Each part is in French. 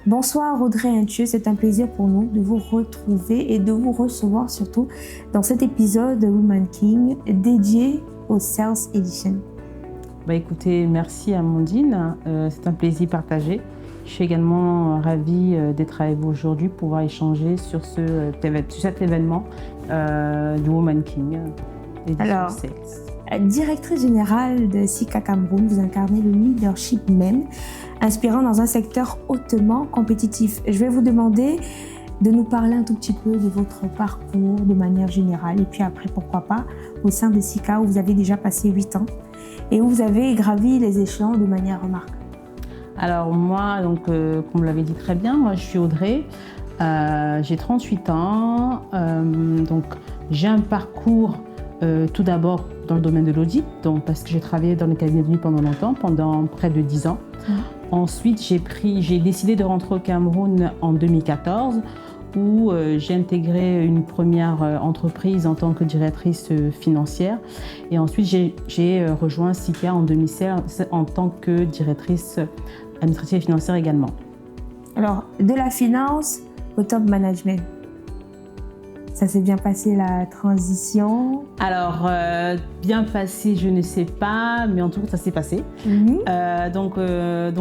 Bonsoir Audrey Inthieu, c'est un plaisir pour nous de vous retrouver et de vous recevoir surtout dans cet épisode de Woman King dédié au Sales Edition. Écoutez, merci Amandine, c'est un plaisir partagé. Je suis également ravie d'être avec vous aujourd'hui pour pouvoir échanger sur cet événement du Woman King. Alors, directrice générale de Sika Cameroun, vous incarnez le leadership même, inspirant dans un secteur hautement compétitif. Je vais vous demander de nous parler un tout petit peu de votre parcours de manière générale et puis après, pourquoi pas, au sein de Sika où vous avez déjà passé 8 ans et où vous avez gravi les échelons de manière remarquable. Alors moi, comme vous l'avez dit très bien, moi je suis Audrey, j'ai 38 ans, j'ai un parcours tout d'abord dans le domaine de l'audit, parce que j'ai travaillé dans les cabinets d'audit pendant longtemps, pendant près de 10 ans. Ensuite, j'ai décidé de rentrer au Cameroun en 2014 où j'ai intégré une première entreprise en tant que directrice financière. Et ensuite, j'ai rejoint Sika en 2016 en tant que directrice administrative et financière également. Alors, de la finance au top management. Ça s'est bien passé la transition? Alors, bien passé, je ne sais pas, mais en tout cas, ça s'est passé. Donc,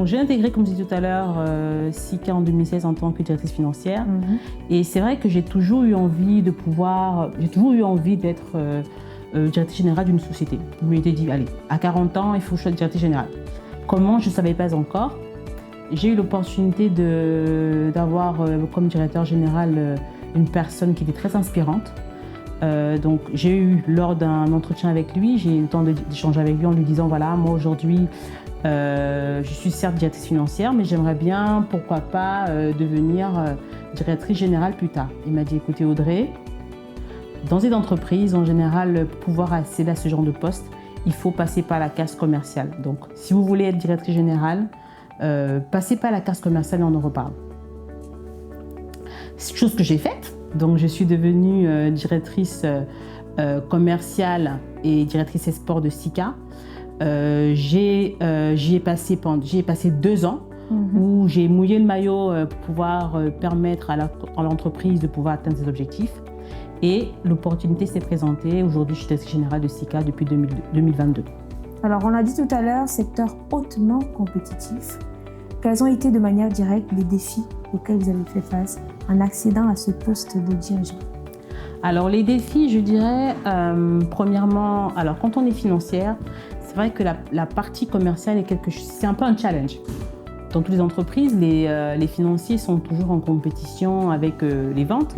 j'ai intégré, comme je disais tout à l'heure, Sika en 2016 en tant que directrice financière. Et c'est vrai que j'ai toujours eu envie d'être directrice générale d'une société. Je me suis dit, allez, à 40 ans, il faut que je sois directrice générale. Comment? Je ne savais pas encore. J'ai eu l'opportunité d'avoir comme directeur général une personne qui était très inspirante. Donc j'ai eu, lors d'un entretien avec lui, j'ai eu le temps d'échanger avec lui en lui disant, voilà, moi aujourd'hui, je suis certes directrice financière, mais j'aimerais bien, pourquoi pas, devenir directrice générale plus tard. Il m'a dit, écoutez Audrey, dans une entreprise, en général, pour pouvoir accéder à ce genre de poste, il faut passer par la case commerciale. Donc si vous voulez être directrice générale, passez par la case commerciale et on en reparle. Chose que j'ai faite. Donc, je suis devenue directrice commerciale et directrice export de Sika. J'y ai passé 2 ans où j'ai mouillé le maillot pour pouvoir permettre à l'entreprise de pouvoir atteindre ses objectifs. Et l'opportunité s'est présentée. Aujourd'hui, je suis directrice générale de Sika depuis 2022. Alors, on l'a dit tout à l'heure, secteur hautement compétitif. Quels ont été de manière directe les défis auxquels vous avez fait face en accédant à ce poste de dirigeant? Alors les défis, je dirais, premièrement, alors quand on est financière, c'est vrai que la partie commerciale c'est un peu un challenge. Dans toutes les entreprises, les financiers sont toujours en compétition avec les ventes.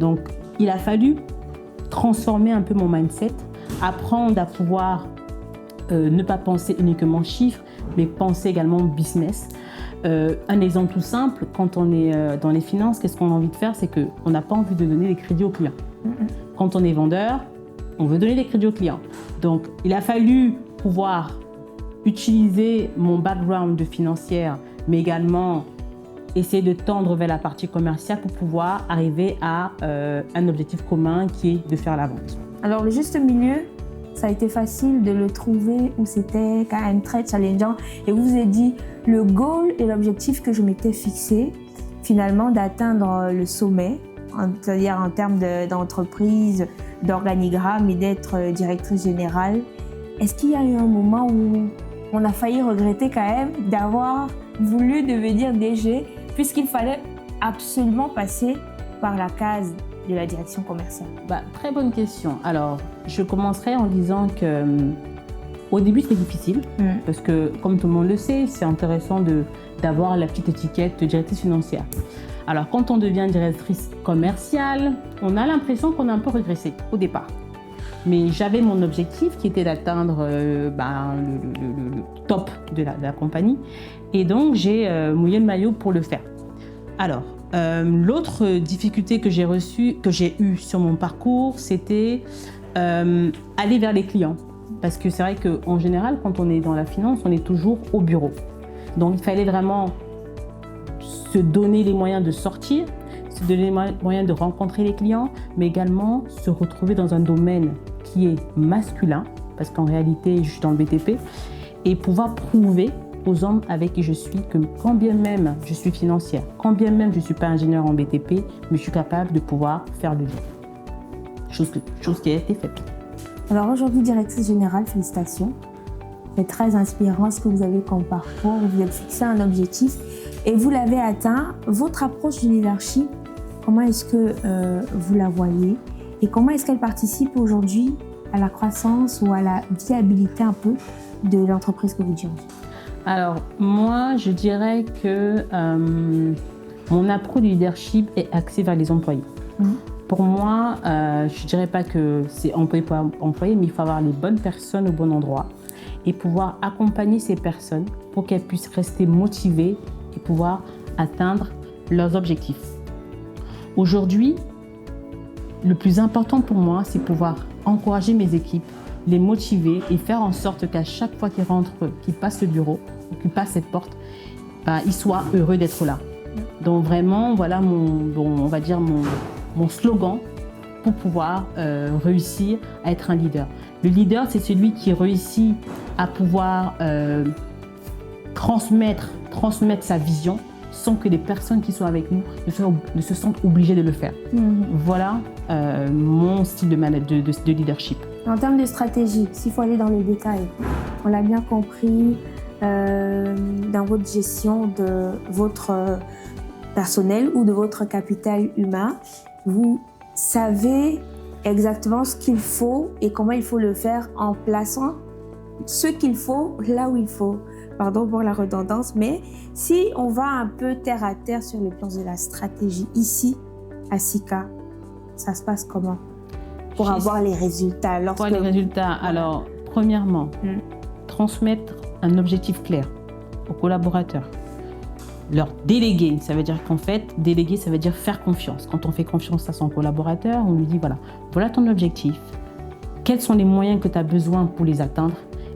Donc il a fallu transformer un peu mon mindset, apprendre à pouvoir ne pas penser uniquement chiffres, mais penser également business. Un exemple tout simple, quand on est dans les finances, qu'est-ce qu'on a envie de faire? C'est qu'on n'a pas envie de donner des crédits aux clients. Quand on est vendeur, on veut donner des crédits aux clients. Donc, il a fallu pouvoir utiliser mon background de financière, mais également essayer de tendre vers la partie commerciale pour pouvoir arriver à un objectif commun qui est de faire la vente. Alors, le juste milieu, ça a été facile de le trouver où c'était quand même très challengeant et vous vous êtes dit le goal et l'objectif que je m'étais fixé finalement d'atteindre le sommet, c'est-à-dire en termes d'entreprise, d'organigramme et d'être directrice générale. Est-ce qu'il y a eu un moment où on a failli regretter quand même d'avoir voulu devenir DG puisqu'il fallait absolument passer par la case de la direction commerciale? Très bonne question. Alors, je commencerai en disant que au début, c'était difficile parce que, comme tout le monde le sait, c'est intéressant d'avoir la petite étiquette de directrice financière. Alors, quand on devient directrice commerciale, on a l'impression qu'on a un peu régressé au départ. Mais j'avais mon objectif qui était d'atteindre le top de la compagnie. Et donc, j'ai mouillé le maillot pour le faire. Alors, l'autre difficulté que j'ai eue sur mon parcours, c'était aller vers les clients. Parce que c'est vrai qu'en général, quand on est dans la finance, on est toujours au bureau. Donc, il fallait vraiment se donner les moyens de sortir, se donner les moyens de rencontrer les clients, mais également se retrouver dans un domaine qui est masculin, parce qu'en réalité, je suis dans le BTP, et pouvoir prouver aux hommes avec qui je suis que quand bien même je suis financière, quand bien même je ne suis pas ingénieur en BTP, mais je suis capable de pouvoir faire le lien. Chose qui a été faite. Alors aujourd'hui, directrice générale, félicitations. C'est très inspirant ce que vous avez comme parcours. Vous vous êtes fixé un objectif et vous l'avez atteint. Votre approche du leadership, comment est-ce que vous la voyez et comment est-ce qu'elle participe aujourd'hui à la croissance ou à la viabilité un peu de l'entreprise que vous dirigez? Alors, moi, je dirais que mon approche du leadership est axée vers les employés. Pour moi, je ne dirais pas que c'est employé pour employé, mais il faut avoir les bonnes personnes au bon endroit et pouvoir accompagner ces personnes pour qu'elles puissent rester motivées et pouvoir atteindre leurs objectifs. Aujourd'hui, le plus important pour moi, c'est pouvoir encourager mes équipes, les motiver et faire en sorte qu'à chaque fois qu'ils rentrent, qu'ils passent le bureau, qu'ils passent cette porte, ils soient heureux d'être là. Donc vraiment, voilà on va dire mon slogan pour pouvoir réussir à être un leader. Le leader, c'est celui qui réussit à pouvoir transmettre sa vision sans que les personnes qui sont avec nous ne se sentent obligées de le faire. Voilà mon style de leadership. En termes de stratégie, s'il faut aller dans les détails, on l'a bien compris dans votre gestion de votre personnel ou de votre capital humain, vous savez exactement ce qu'il faut et comment il faut le faire en plaçant ce qu'il faut là où il faut. Pardon pour la redondance, mais si on va un peu terre à terre sur le plan de la stratégie, ici, à Sika, ça se passe comment pour avoir les résultats? Pour les résultats, alors, premièrement, transmettre un objectif clair aux collaborateurs. Leur déléguer, ça veut dire qu'en fait, déléguer, ça veut dire faire confiance. Quand on fait confiance à son collaborateur, on lui dit voilà ton objectif, quels sont les moyens que tu as besoin pour les atteindre.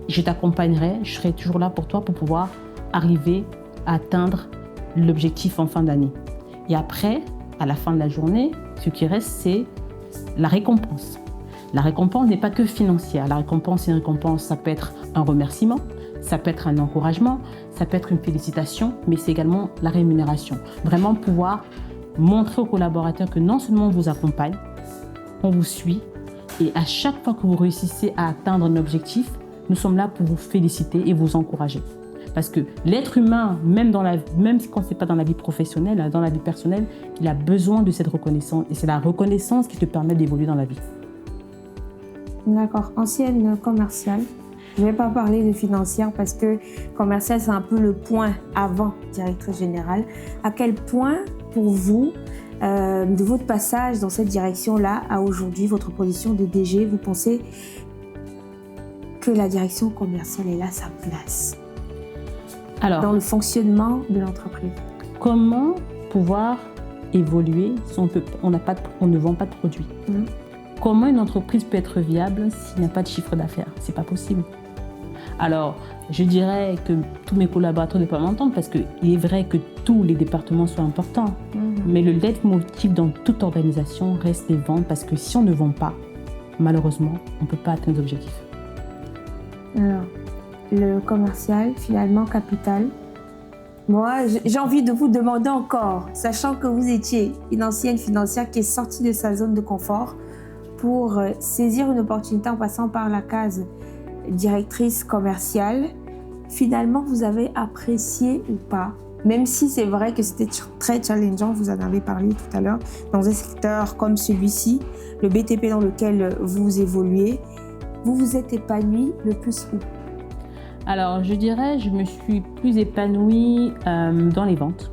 Je t'accompagnerai, je serai toujours là pour toi pour pouvoir arriver à atteindre l'objectif en fin d'année. Et après, à la fin de la journée, ce qui reste, c'est la récompense. La récompense n'est pas que financière. La récompense, c'est une récompense, ça peut être un remerciement, ça peut être un encouragement, ça peut être une félicitation, mais c'est également la rémunération. Vraiment pouvoir montrer aux collaborateurs que non seulement on vous accompagne, on vous suit, et à chaque fois que vous réussissez à atteindre un objectif, nous sommes là pour vous féliciter et vous encourager. Parce que l'être humain, même quand ce n'est pas dans la vie professionnelle, dans la vie personnelle, il a besoin de cette reconnaissance. Et c'est la reconnaissance qui te permet d'évoluer dans la vie. D'accord. Ancienne commerciale. Je ne vais pas parler de financière parce que commerciale, c'est un peu le point avant directrice générale. À quel point, pour vous, de votre passage dans cette direction-là à aujourd'hui, votre position de DG, vous pensez que la direction commerciale est là sa place dans le fonctionnement de l'entreprise? Comment pouvoir évoluer si on ne vend pas de produits? Comment une entreprise peut être viable s'il n'y a pas de chiffre d'affaires? C'est pas possible. Alors, je dirais que tous mes collaborateurs ne peuvent pas m'entendre parce qu'il est vrai que tous les départements sont importants. Mais le leitmotiv dans toute organisation reste les ventes parce que si on ne vend pas, malheureusement, on ne peut pas atteindre les objectifs. Alors, le commercial, finalement, capital. Moi, j'ai envie de vous demander encore, sachant que vous étiez une ancienne financière qui est sortie de sa zone de confort pour saisir une opportunité en passant par la case directrice commerciale, finalement, vous avez apprécié ou pas? Même si c'est vrai que c'était très challengeant, vous en avez parlé tout à l'heure, dans un secteur comme celui-ci, le BTP dans lequel vous évoluez, vous vous êtes épanoui le plus où? Alors, je dirais, je me suis plus épanouie dans les ventes.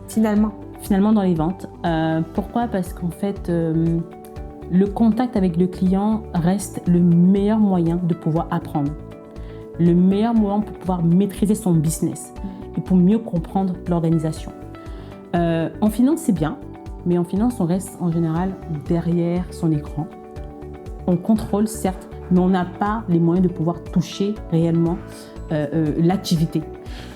Finalement, dans les ventes. Pourquoi? Parce qu'en fait, le contact avec le client reste le meilleur moyen de pouvoir apprendre. Le meilleur moyen pour pouvoir maîtriser son business et pour mieux comprendre l'organisation. En finance, c'est bien, mais en finance, on reste en général derrière son écran. On contrôle, certes, mais on n'a pas les moyens de pouvoir toucher réellement l'activité.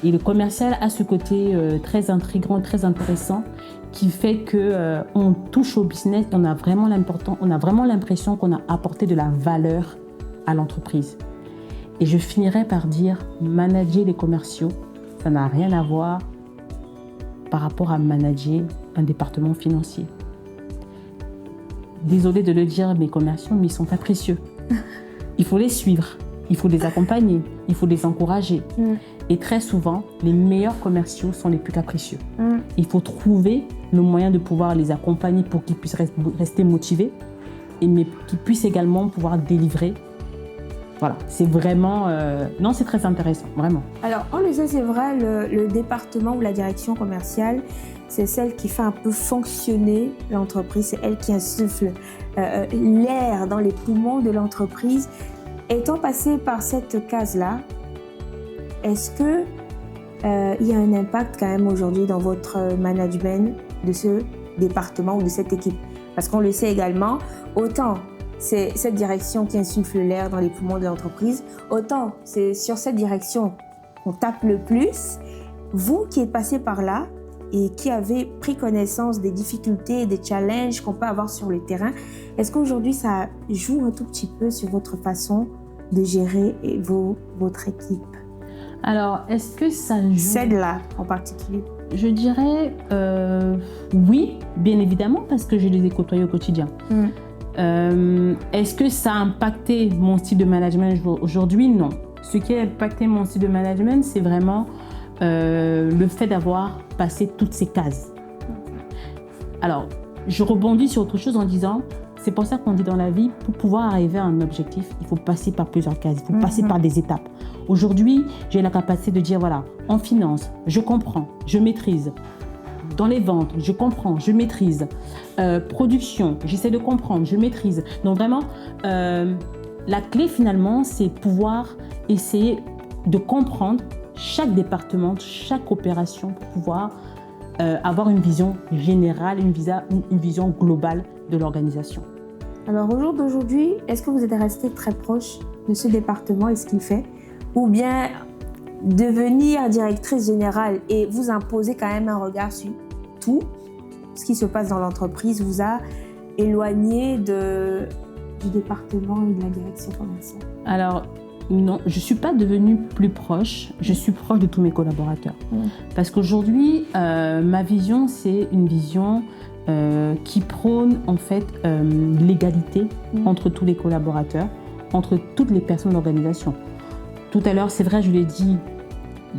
Et le commercial a ce côté très intriguant, très intéressant, qui fait qu'on touche au business, on a vraiment l'impression qu'on a apporté de la valeur à l'entreprise. Et je finirai par dire, manager les commerciaux, ça n'a rien à voir par rapport à manager un département financier. Désolée de le dire, mes commerciaux, mais ils sont capricieux. Il faut les suivre, il faut les accompagner, il faut les encourager. Et très souvent, les meilleurs commerciaux sont les plus capricieux. Il faut trouver le moyen de pouvoir les accompagner pour qu'ils puissent rester motivés, mais qu'ils puissent également pouvoir délivrer. Voilà, c'est vraiment... Non, c'est très intéressant, vraiment. Alors, on le sait, c'est vrai, le département ou la direction commerciale, c'est celle qui fait un peu fonctionner l'entreprise, c'est elle qui insuffle l'air dans les poumons de l'entreprise. Étant passé par cette case-là, est-ce que il y a un impact quand même aujourd'hui dans votre management de ce département ou de cette équipe? Parce qu'on le sait également, autant c'est cette direction qui insuffle l'air dans les poumons de l'entreprise, autant c'est sur cette direction qu'on tape le plus. Vous qui êtes passé par là et qui avez pris connaissance des difficultés et des challenges qu'on peut avoir sur le terrain, est-ce qu'aujourd'hui ça joue un tout petit peu sur votre façon de gérer votre équipe? Alors, est-ce que ça joue? Celle-là en particulier. Je dirais oui, bien évidemment, parce que je les ai côtoyés au quotidien. Est-ce que ça a impacté mon style de management aujourd'hui? Non. Ce qui a impacté mon style de management, c'est vraiment le fait d'avoir passé toutes ces cases. Alors, je rebondis sur autre chose en disant, c'est pour ça qu'on dit dans la vie, pour pouvoir arriver à un objectif, il faut passer par plusieurs cases, il faut passer par des étapes. Aujourd'hui, j'ai la capacité de dire, voilà, en finance, je comprends, je maîtrise. Dans les ventes, je comprends, je maîtrise. Production, j'essaie de comprendre, je maîtrise. Donc vraiment, la clé finalement, c'est pouvoir essayer de comprendre chaque département, chaque opération pour pouvoir avoir une vision générale, une vision globale de l'organisation. Alors au jour d'aujourd'hui, est-ce que vous êtes resté très proche de ce département et ce qu'il fait? Ou bien devenir directrice générale et vous imposer quand même un regard sur tout ce qui se passe dans l'entreprise vous a éloigné du département et de la direction commerciale? Alors non, je ne suis pas devenue plus proche, je suis proche de tous mes collaborateurs. Parce qu'aujourd'hui, ma vision, c'est une vision qui prône en fait l'égalité entre tous les collaborateurs, entre toutes les personnes de l'organisation. Tout à l'heure, c'est vrai, je l'ai dit,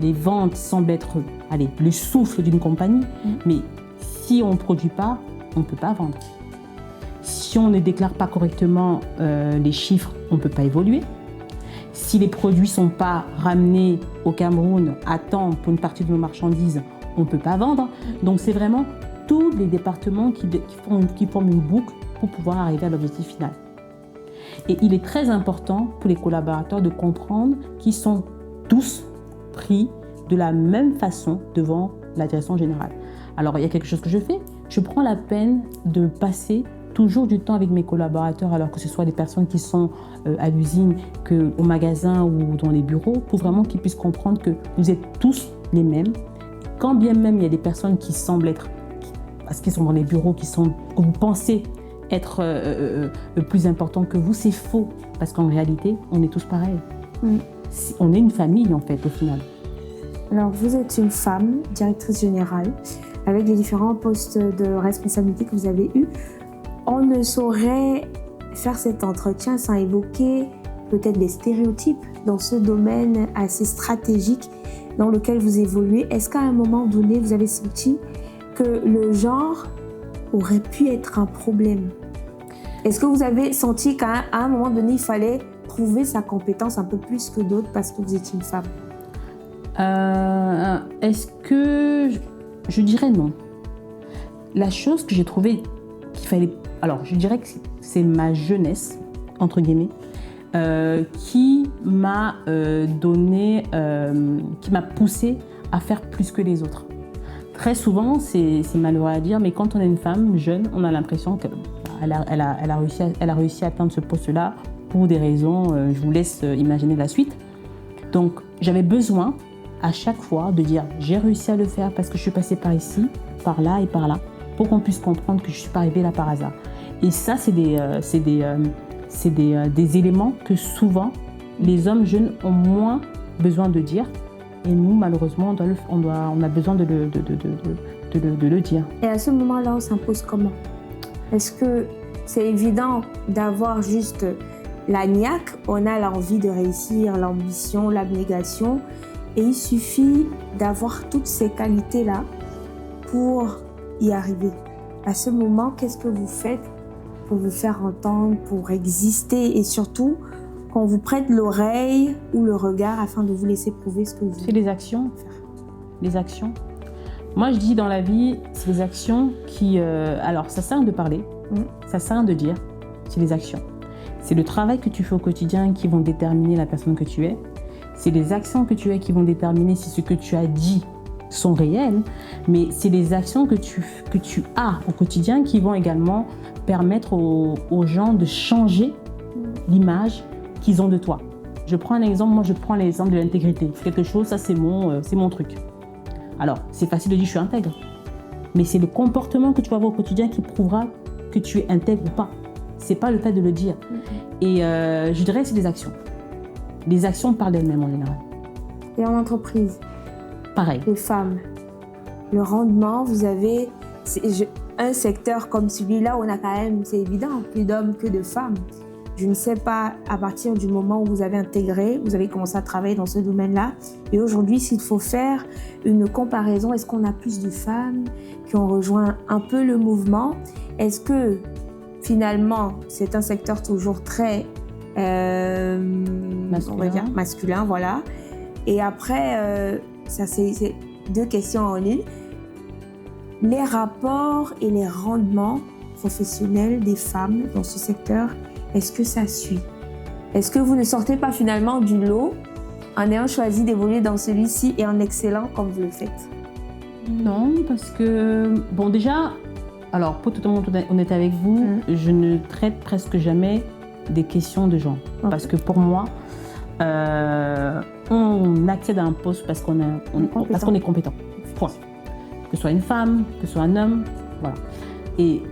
les ventes semblent être le souffle d'une compagnie, mais si on ne produit pas, on ne peut pas vendre. Si on ne déclare pas correctement les chiffres, on ne peut pas évoluer. Si les produits ne sont pas ramenés au Cameroun à temps pour une partie de nos marchandises, on ne peut pas vendre. Donc c'est vraiment tous les départements qui forment une boucle pour pouvoir arriver à l'objectif final. Et il est très important pour les collaborateurs de comprendre qu'ils sont tous pris de la même façon devant la direction générale. Alors il y a quelque chose que je fais, je prends la peine de passer toujours du temps avec mes collaborateurs, alors que ce soit des personnes qui sont à l'usine, au magasin ou dans les bureaux, pour vraiment qu'ils puissent comprendre que vous êtes tous les mêmes. Quand bien même il y a des personnes qui semblent être, parce qu'ils sont dans les bureaux, que vous pensez être plus important que vous, c'est faux. Parce qu'en réalité, on est tous pareils. On est une famille en fait au final. Alors vous êtes une femme, directrice générale, avec les différents postes de responsabilité que vous avez eus. On ne saurait faire cet entretien sans évoquer peut-être des stéréotypes dans ce domaine assez stratégique dans lequel vous évoluez. Est-ce qu'à un moment donné, vous avez senti que le genre aurait pu être un problème? Est-ce que vous avez senti qu'à un moment donné, il fallait prouver sa compétence un peu plus que d'autres parce que vous étiez une femme? Est-ce que... Je dirais non. La chose que j'ai trouvé qu'il fallait... Alors, je dirais que c'est ma jeunesse, entre guillemets, qui m'a qui m'a poussée à faire plus que les autres. Très souvent, c'est malheureux à dire, mais quand on est une femme jeune, on a l'impression qu'elle a réussi à atteindre ce poste-là pour des raisons, je vous laisse imaginer la suite. Donc, j'avais besoin à chaque fois de dire j'ai réussi à le faire parce que je suis passée par ici, par là et par là, pour qu'on puisse comprendre que je ne suis pas arrivée là par hasard. Et ça, c'est des éléments que souvent les hommes jeunes ont moins besoin de dire Et nous, malheureusement, on a besoin de le dire. Et à ce moment-là, on s'impose comment? Est-ce que c'est évident d'avoir juste la niaque, on a l'envie de réussir, l'ambition, l'abnégation, et il suffit d'avoir toutes ces qualités-là pour y arriver. À ce moment, qu'est-ce que vous faites pour vous faire entendre, pour exister et surtout qu'on vous prête l'oreille ou le regard afin de vous laisser prouver ce que vous... C'est les actions. Les actions. Moi, je dis dans la vie, c'est les actions qui... alors, ça sert à rien de parler, ça sert à rien de dire, c'est les actions. C'est le travail que tu fais au quotidien qui vont déterminer la personne que tu es. C'est les actions que tu as qui vont déterminer si ce que tu as dit sont réels, mais c'est les actions que tu as au quotidien qui vont également permettre aux gens de changer l'image qu'ils ont de toi. Je prends un exemple, moi je prends l'exemple de l'intégrité. C'est quelque chose, ça c'est mon truc. Alors, c'est facile de dire je suis intègre, mais c'est le comportement que tu vas avoir au quotidien qui prouvera que tu es intègre ou pas. C'est pas le fait de le dire. Et je dirais que c'est des actions. Les actions parlent d'elles-mêmes en général. Et en entreprise? Pareil. Les femmes, le rendement, vous avez un secteur comme celui-là où on a quand même, c'est évident, plus d'hommes que de femmes. Je ne sais pas, à partir du moment où vous avez intégré, vous avez commencé à travailler dans ce domaine-là, et aujourd'hui, s'il faut faire une comparaison, est-ce qu'on a plus de femmes qui ont rejoint un peu le mouvement? Est-ce que finalement, c'est un secteur toujours très on va dire masculin, voilà. Et après, ça c'est deux questions en une. Les rapports et les rendements professionnels des femmes dans ce secteur, est-ce que ça suit? Est-ce que vous ne sortez pas finalement du lot en ayant choisi d'évoluer dans celui-ci et en excellant comme vous le faites? Non, parce que, bon déjà, alors pour tout le monde honnête avec vous, je ne traite presque jamais des questions de genre. Okay. Parce que pour moi, on accède à un poste parce qu'on est compétent. Point. Que ce soit une femme, que ce soit un homme, voilà. Et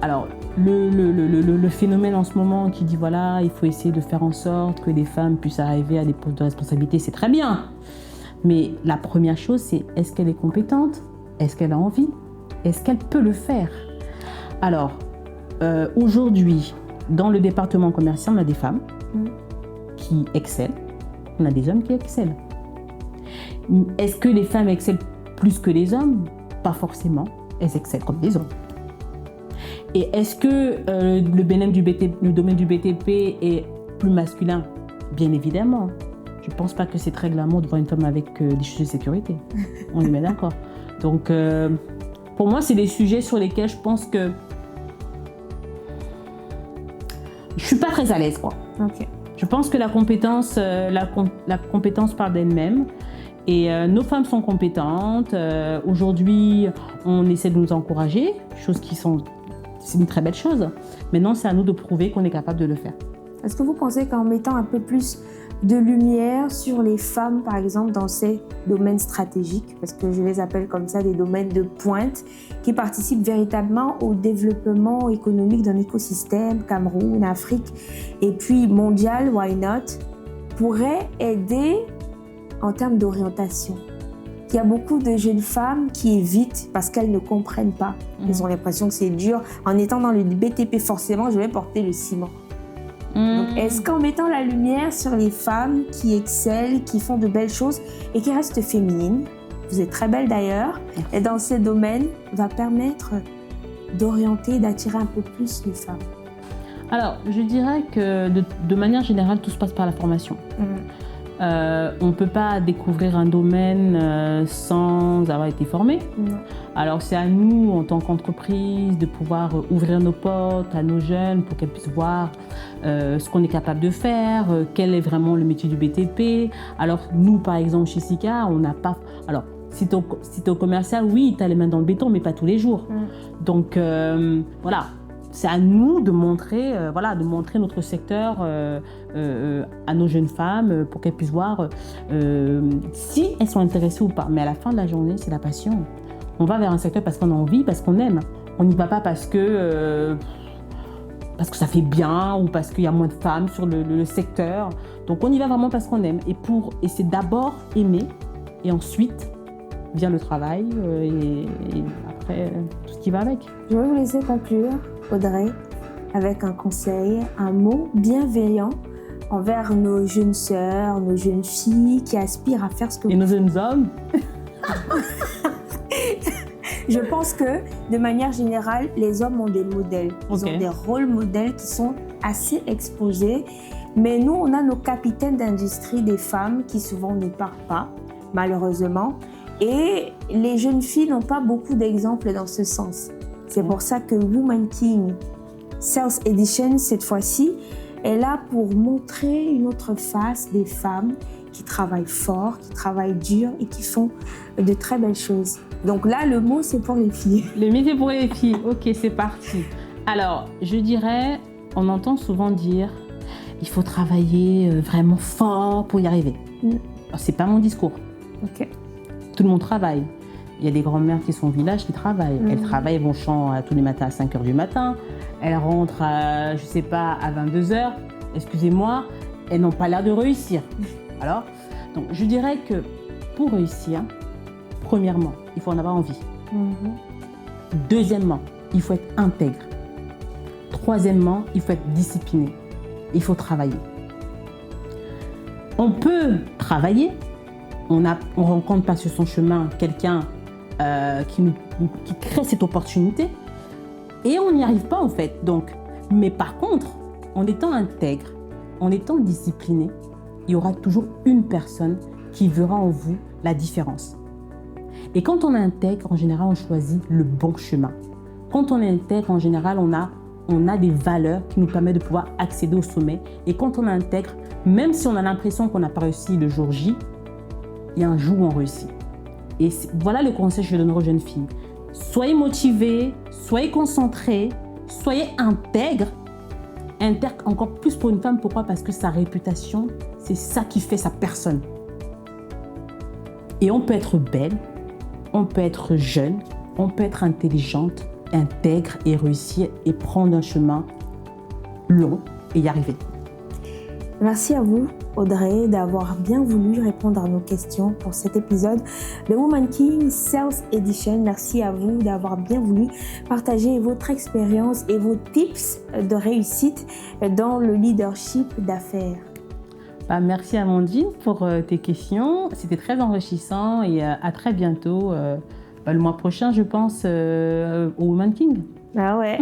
alors, le phénomène en ce moment qui dit voilà, il faut essayer de faire en sorte que les femmes puissent arriver à des postes de responsabilité, c'est très bien. Mais la première chose, c'est est-ce qu'elle est compétente? Est-ce qu'elle a envie? Est-ce qu'elle peut le faire? Alors, aujourd'hui, dans le département commercial, on a des femmes qui excellent, on a des hommes qui excellent. Est-ce que les femmes excellent plus que les hommes? Pas forcément, elles excellent comme les hommes. Et est-ce que le domaine du BTP est plus masculin? Bien évidemment. Je ne pense pas que c'est très glamour de voir une femme avec des chaussures de sécurité. On est bien d'accord. Donc, pour moi, c'est des sujets sur lesquels je pense que je suis pas très à l'aise, quoi. Okay. Je pense que la compétence parle d'elle-même. Et nos femmes sont compétentes. Aujourd'hui, on essaie de nous encourager, c'est une très belle chose. Maintenant, c'est à nous de prouver qu'on est capable de le faire. Est-ce que vous pensez qu'en mettant un peu plus de lumière sur les femmes, par exemple, dans ces domaines stratégiques, parce que je les appelle comme ça des domaines de pointe, qui participent véritablement au développement économique d'un écosystème, Cameroun, Afrique, et puis mondial, why not, pourrait aider en termes d'orientation? Il y a beaucoup de jeunes femmes qui évitent parce qu'elles ne comprennent pas. Elles ont l'impression que c'est dur. En étant dans le BTP, forcément, je vais porter le ciment. Donc, est-ce qu'en mettant la lumière sur les femmes qui excellent, qui font de belles choses et qui restent féminines, vous êtes très belle d'ailleurs, et dans ces domaines, va permettre d'orienter, d'attirer un peu plus les femmes? Alors, je dirais que de manière générale, tout se passe par la formation. On ne peut pas découvrir un domaine sans avoir été formé. Alors c'est à nous, en tant qu'entreprise, de pouvoir ouvrir nos portes à nos jeunes pour qu'elles puissent voir ce qu'on est capable de faire, quel est vraiment le métier du BTP. Alors nous, par exemple, chez Sika, on n'a pas... Alors, si t'es au commercial, oui, tu as les mains dans le béton, mais pas tous les jours. Donc voilà. C'est à nous de montrer, notre secteur à nos jeunes femmes pour qu'elles puissent voir si elles sont intéressées ou pas. Mais à la fin de la journée, c'est la passion. On va vers un secteur parce qu'on a envie, parce qu'on aime. On n'y va pas parce que ça fait bien ou parce qu'il y a moins de femmes sur le secteur. Donc on y va vraiment parce qu'on aime. Et c'est d'abord aimer Et ensuite vient le travail et après tout ce qui va avec. Je vais vous laisser conclure, Audrey, avec un conseil, un mot bienveillant envers nos jeunes sœurs, nos jeunes filles qui aspirent à faire ce que Et nos jeunes hommes. Je pense que, de manière générale, les hommes ont des modèles. Ils ont des rôles modèles qui sont assez exposés. Mais nous, on a nos capitaines d'industrie des femmes qui souvent ne parlent pas, malheureusement. Et les jeunes filles n'ont pas beaucoup d'exemples dans ce sens. C'est pour ça que Woman King Sales Edition, cette fois-ci, est là pour montrer une autre face des femmes qui travaillent fort, qui travaillent dur et qui font de très belles choses. Donc là, le mot, c'est pour les filles. Le métier pour les filles, ok, c'est parti. Alors, je dirais, on entend souvent dire, il faut travailler vraiment fort pour y arriver. C'est pas mon discours. Ok. Tout le monde travaille. Il y a des grands-mères qui sont au village qui travaillent. Elles travaillent, elles vont champ tous les matins à 5h du matin. Elles rentrent à, je sais pas, à 22h. Excusez-moi, elles n'ont pas l'air de réussir. Alors, donc je dirais que pour réussir, premièrement, il faut en avoir envie. Deuxièmement, il faut être intègre. Troisièmement, il faut être discipliné. Il faut travailler. On peut travailler. On rencontre pas sur son chemin quelqu'un qui crée cette opportunité et on n'y arrive pas en fait. Donc, mais par contre, en étant intègre, en étant discipliné, il y aura toujours une personne qui verra en vous la différence. Et quand on est intègre, en général, on choisit le bon chemin. Quand on est intègre, en général, on a des valeurs qui nous permettent de pouvoir accéder au sommet. Et quand on est intègre, même si on a l'impression qu'on n'a pas réussi le jour J, il y a un jour où on réussit. Et voilà le conseil que je donnerai aux jeunes filles. Soyez motivés, soyez concentrés, soyez intègres. Intègre encore plus pour une femme. Pourquoi? Parce que sa réputation, c'est ça qui fait sa personne. Et on peut être belle, on peut être jeune, on peut être intelligente, intègre et réussir et prendre un chemin long et y arriver. Merci à vous, Audrey, d'avoir bien voulu répondre à nos questions pour cet épisode de Woman King Sales Edition. Merci à vous d'avoir bien voulu partager votre expérience et vos tips de réussite dans le leadership d'affaires. Merci Amandine pour tes questions. C'était très enrichissant et à très bientôt. Le mois prochain, je pense, au Woman King. Ah ouais.